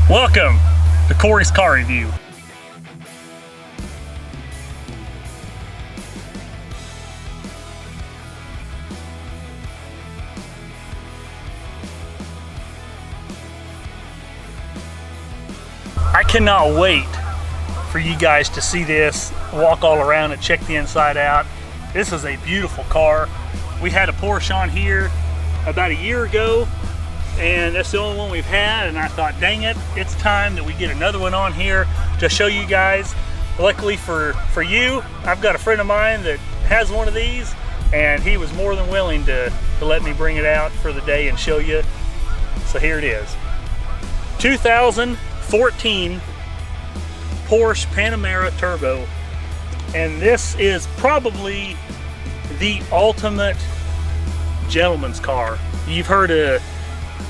Welcome to Corey's Car Review. I cannot wait for you guys to see this, walk all around and check the inside out. This is a beautiful car. We had a Porsche on here about a year ago, and that's the only one we've had, and I thought, dang it, it's time that we get another one on here to show you guys. Luckily for you, I've got a friend of mine that has one of these, and he was more than willing to let me bring it out for the day and show you. So here it is. 2014 Porsche Panamera Turbo, and this is probably the ultimate gentleman's car. You've heard a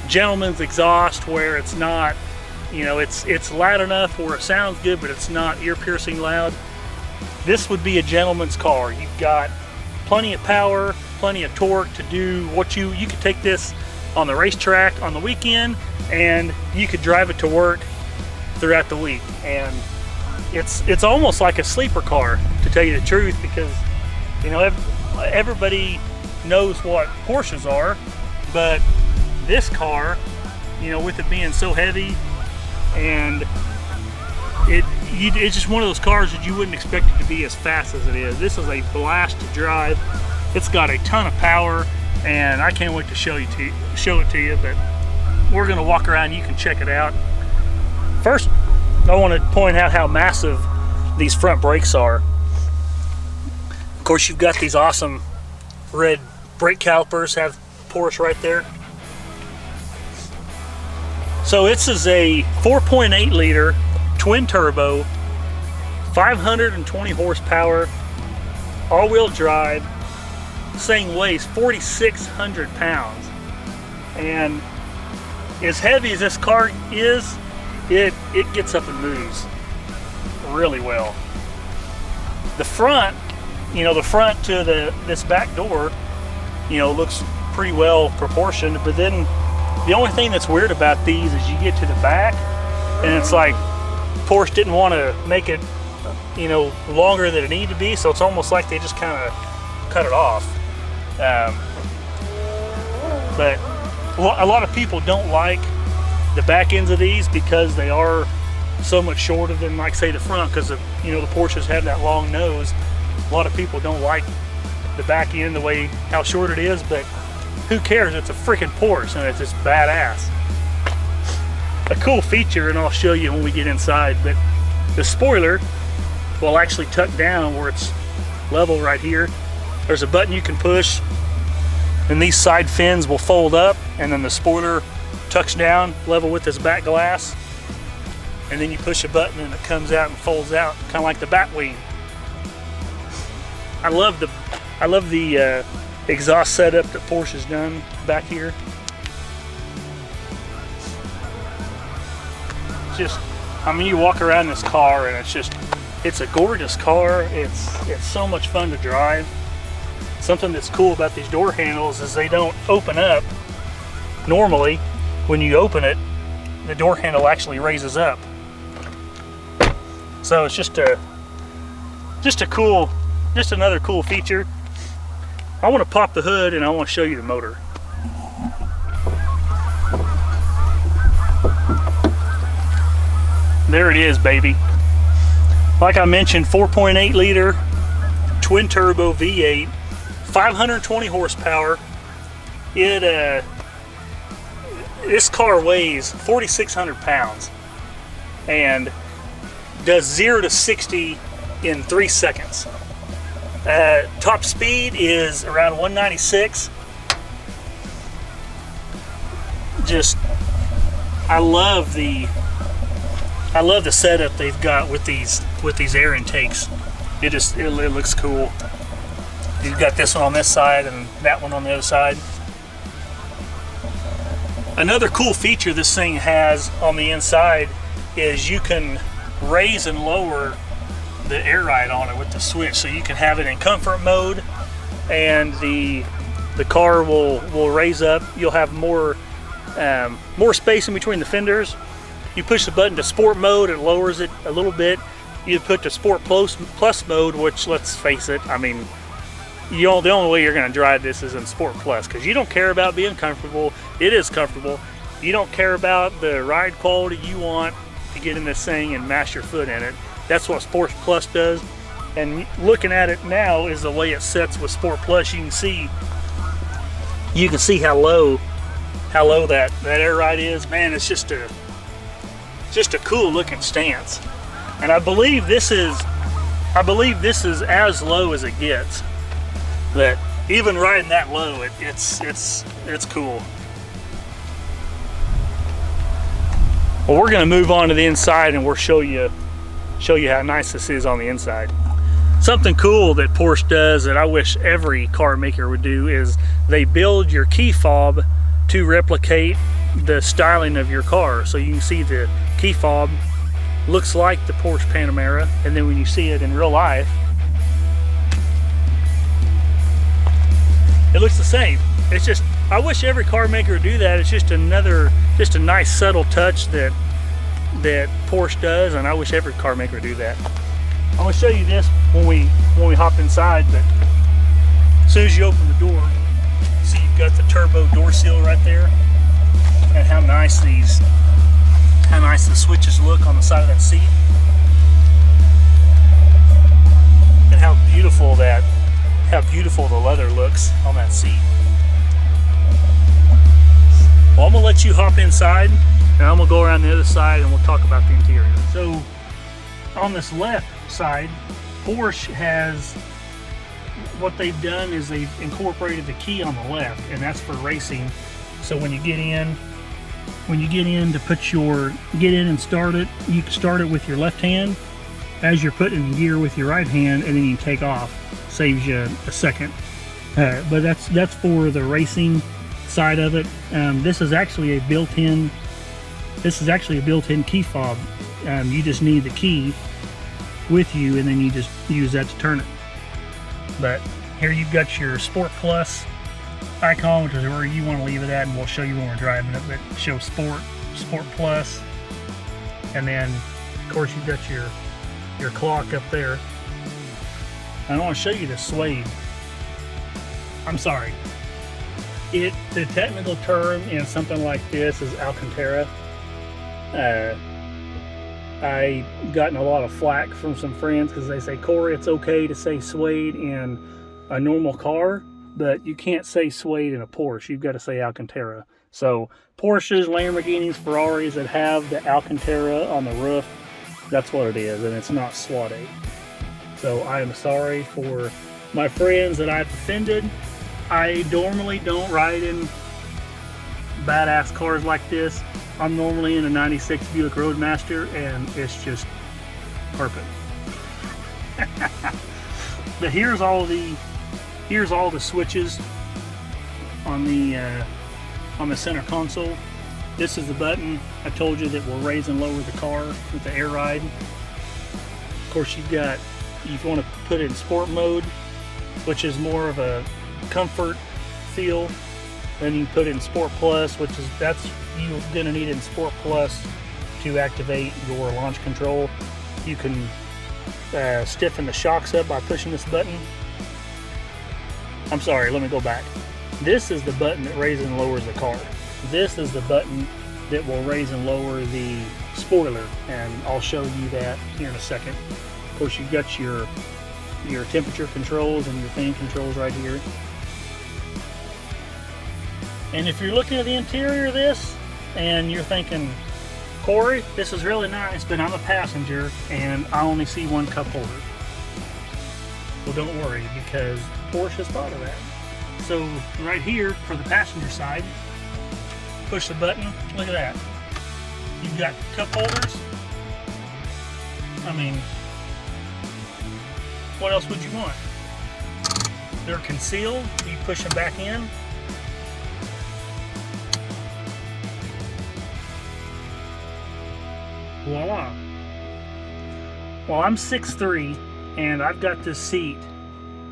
gentleman's exhaust where it's not, you know, it's loud enough where it sounds good, but it's not ear-piercing loud. This would be a gentleman's car. You've got plenty of power, plenty of torque to do what you could take this on the racetrack on the weekend, and you could drive it to work throughout the week. And it's almost like a sleeper car, to tell you the truth, because, you know, everybody knows what Porsches are, but this car, you know, with it being so heavy, and it's just one of those cars that you wouldn't expect it to be as fast as it is. This is a blast to drive. It's got a ton of power, and I can't wait to show it to you, but we're gonna walk around, you can check it out. First, I want to point out how massive these front brakes are. Of course, you've got these awesome red brake calipers, have Porsche right there. So this is a 4.8 liter twin turbo, 520 horsepower, all-wheel drive. This thing weighs 4,600 pounds, and as heavy as this car is, it gets up and moves really well. The front, you know, the front to this back door, you know, looks pretty well proportioned, but then the only thing that's weird about these is you get to the back, and it's like Porsche didn't want to make it, you know, longer than it needed to be, so it's almost like they just kind of cut it off. But a lot of people don't like the back ends of these because they are so much shorter than, like, say, the front, because you know, the Porsches have that long nose. A lot of people don't like the back end, the way how short it is, but who cares? It's a freaking Porsche, and it's just badass. A cool feature, and I'll show you when we get inside, but the spoiler will actually tuck down where it's level right here. There's a button you can push, and these side fins will fold up, and then the spoiler tucks down level with this back glass, and then you push a button and it comes out and folds out, kind of like the bat wing. I love the exhaust setup that Porsche's done back here. Just, I mean, you walk around this car and it's a gorgeous car. It's so much fun to drive. Something that's cool about these door handles is they don't open up. Normally, when you open it, the door handle actually raises up. So it's just another cool feature. I want to pop the hood and I want to show you the motor. There it is, baby. Like I mentioned, 4.8 liter twin turbo V8, 520 horsepower. This car weighs 4,600 pounds and does 0 to 60 in 3 seconds. Top speed is around 196. I love the setup they've got with these air intakes. It looks cool. You've got this one on this side and that one on the other side. Another cool feature this thing has on the inside is you can raise and lower the air ride on it with the switch, so you can have it in comfort mode, and the car will raise up. You'll have more space in between the fenders. You push the button to sport mode, it lowers it a little bit. You put the sport plus mode, which, let's face it, I mean, the only way you're going to drive this is in sport plus, because you don't care about being comfortable. It is comfortable. You don't care about the ride quality. You want to get in this thing and mash your foot in it. That's what sport plus does. And looking at it now is the way it sets with sport plus. You can see how low that air ride is. Man, it's just a cool looking stance. And I believe this is as low as it gets. That even riding that low, it's cool. Well, we're gonna move on to the inside and we'll show you how nice this is on the inside. Something cool that Porsche does that I wish every car maker would do is they build your key fob to replicate the styling of your car. So you can see the key fob looks like the Porsche Panamera, and then when you see it in real life, it looks the same. It's just, I wish every car maker would do that. It's just a nice subtle touch that Porsche does, and I wish every car maker would do that. I'm gonna show you this when we hop inside, but as soon as you open the door, see you've got the turbo door seal right there, and how nice the switches look on the side of that seat, and how beautiful the leather looks on that seat. Well, I'm gonna let you hop inside, and I'm gonna go around the other side and we'll talk about the interior. So on this left side, Porsche has, what they've done is they've incorporated the key on the left, and that's for racing. So when you get in to get in and start it, you can start it with your left hand as you're putting in gear with your right hand, and then you can take off. Saves you a second. But that's for the racing side of it. This is actually a built-in key fob. You just need the key with you, and then you just use that to turn it. But here you've got your Sport Plus icon, which is where you want to leave it at, and we'll show you when we're driving it. But show Sport Plus, and then of course you've got your clock up there. I want to show you the suede. I'm sorry. The technical term in something like this is Alcantara. I've gotten a lot of flack from some friends because they say, Corey, it's okay to say suede in a normal car, but you can't say suede in a Porsche. You've got to say Alcantara. So Porsches, Lamborghinis, Ferraris that have the Alcantara on the roof, that's what it is, and it's not suede. So I am sorry for my friends that I've offended. I normally don't ride in badass cars like this. I'm normally in a 96 Buick Roadmaster, and it's just perfect. But here's all the switches on the center console. This is the button I told you that will raise and lower the car with the air ride. Of course, you've got, if you want to put it in sport mode, which is more of a comfort feel, then you put it in Sport Plus, which is, you're going to need it in Sport Plus to activate your launch control. You can stiffen the shocks up by pushing this button. I'm sorry, let me go back. This is the button that raises and lowers the car. This is the button that will raise and lower the spoiler, and I'll show you that here in a second. Of course, you've got your temperature controls and your fan controls right here. And if you're looking at the interior of this and you're thinking, Corey, this is really nice, but I'm a passenger and I only see one cup holder. Well, don't worry, because Porsche has thought of that. So right here for the passenger side, push the button, look at that. You've got cup holders. I mean, what else would you want? They're concealed, you push them back in. Voila. Well, I'm 6'3", and I've got this seat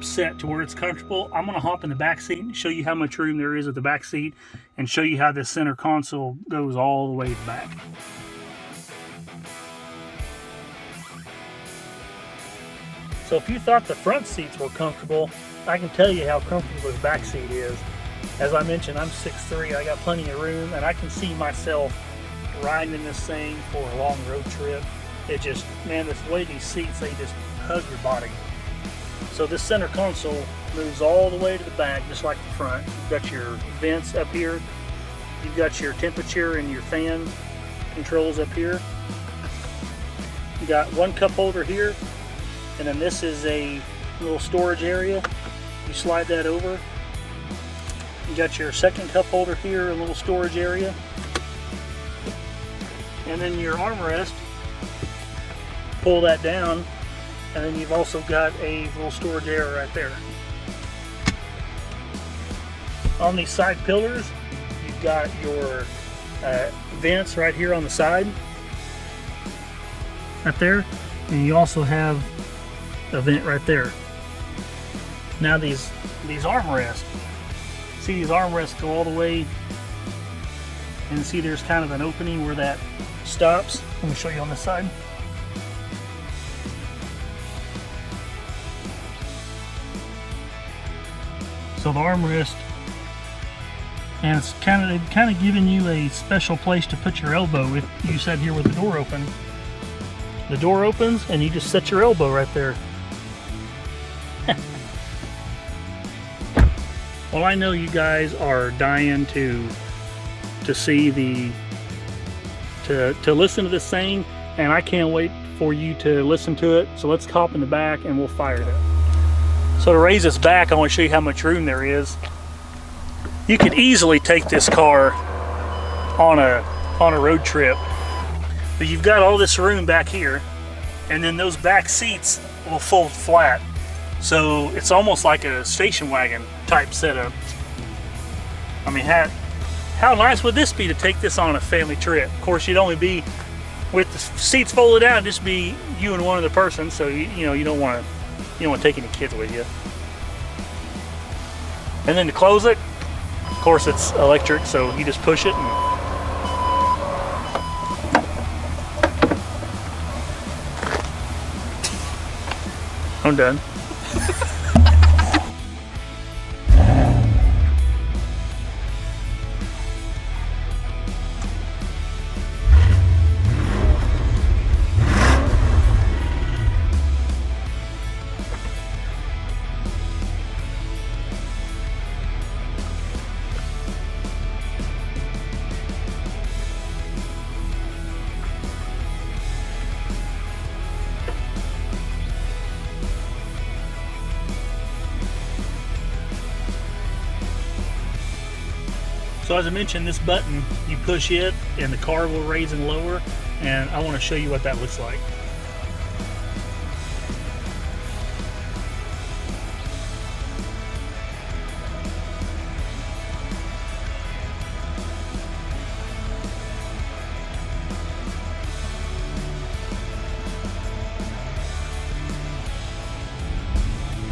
set to where it's comfortable. I'm going to hop in the back seat and show you how much room there is at the back seat, and show you how this center console goes all the way back. So if you thought the front seats were comfortable, I can tell you how comfortable the back seat is. As I mentioned, I'm 6'3", I got plenty of room, and I can see myself riding in this thing for a long road trip. It just, man, this way these seats, they just hug your body. So this center console moves all the way to the back, just like the front. You've got your vents up here. You've got your temperature and your fan controls up here. You got one cup holder here, and then this is a little storage area. You slide that over. You got your second cup holder here, a little storage area. And then your armrest, pull that down, and then you've also got a little storage area right there. On these side pillars, you've got your vents right here on the side, right there, and you also have a vent right there. Now these armrests, see these armrests go all the way, and see there's kind of an opening where that stops. Let me show you on this side. So the armrest, and it's kind of giving you a special place to put your elbow. If you sat here with the door open, the door opens and you just set your elbow right there. Well, I know you guys are dying to see to listen to this thing, and I can't wait for you to listen to it. So let's hop in the back and we'll fire it up. So to raise this back, I want to show you how much room there is. You could easily take this car on a road trip, but you've got all this room back here, and then those back seats will fold flat. So it's almost like a station wagon type setup. I mean, how nice would this be to take this on a family trip? Of course, you'd only be with the seats folded out, just be you and one other person. So you don't want to take any kids with you. And then to close it, of course, it's electric, so you just push it and I'm done. So as I mentioned, this button, you push it and the car will raise and lower, and I want to show you what that looks like.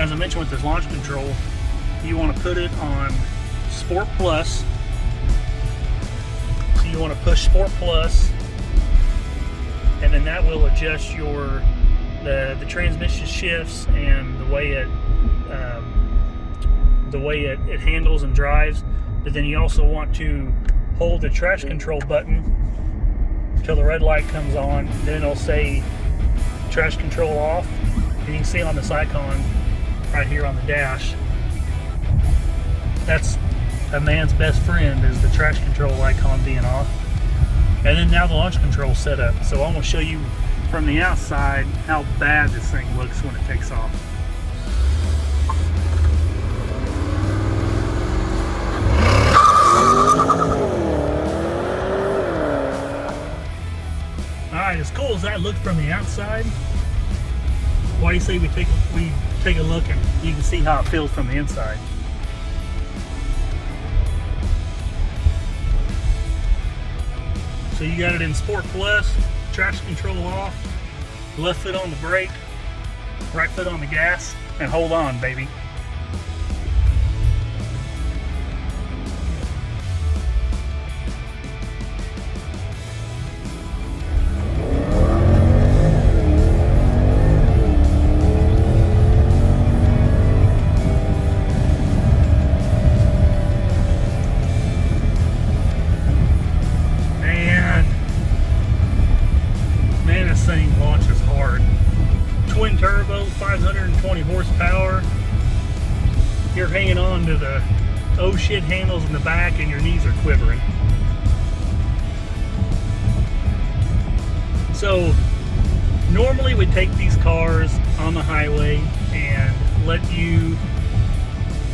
As I mentioned with this launch control, you want to put it on Sport Plus. So you want to push Sport Plus, and then that will adjust the transmission shifts and the way it handles and drives. But then you also want to hold the traction control button until the red light comes on. Then it'll say traction control off. And you can see on this icon right here on the dash, that's a man's best friend, is the traction control icon being off. And then now the launch control set up. So I'm going to show you from the outside how bad this thing looks when it takes off. Alright, as cool as that looked from the outside, why do you say we take a look and you can see how it feels from the inside? So you got it in Sport Plus, traction control off, left foot on the brake, right foot on the gas, and hold on, baby. hanging on to the oh shit handles in the back and your knees are quivering. So normally we take these cars on the highway and let you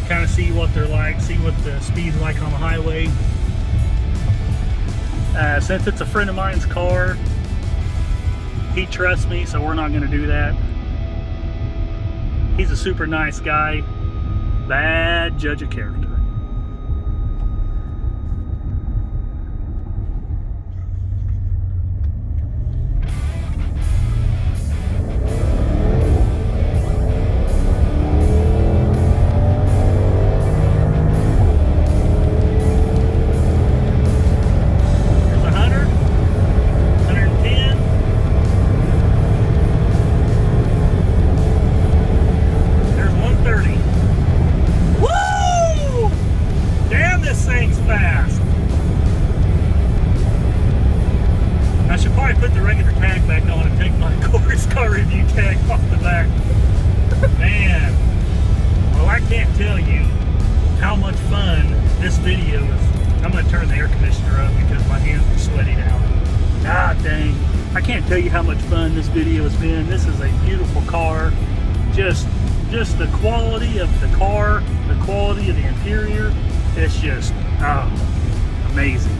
kind of see what they're like, see what the speed's like on the highway. Since it's a friend of mine's car, he trusts me, so we're not going to do that. He's a super nice guy, bad judge of character. Put the regular tag back on and take my Course Car Review tag off the back. Man, well, I can't tell you how much fun this video is. I'm going to turn the air conditioner up because my hands are sweaty now. God dang. I can't tell you how much fun this video has been. This is a beautiful car. Just the quality of the car, the quality of the interior, it's just, amazing.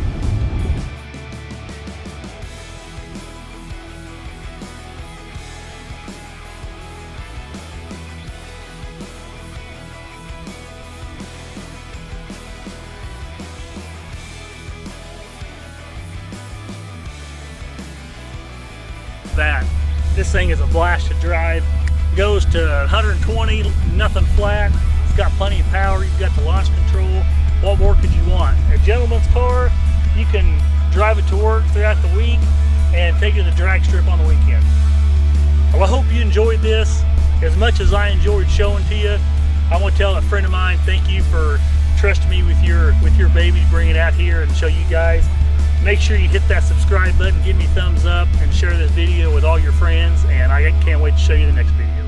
That this thing is a blast to drive. Goes to 120, nothing flat. It's got plenty of power. You've got the launch control. What more could you want? A gentleman's car. You can drive it to work throughout the week and take it to the drag strip on the weekend. Well, I hope you enjoyed this as much as I enjoyed showing to you. I want to tell a friend of mine, thank you for trusting me with your baby to bring it out here and show you guys. Make sure you hit that subscribe button, give me a thumbs up, and share this video with all your friends, and I can't wait to show you the next video.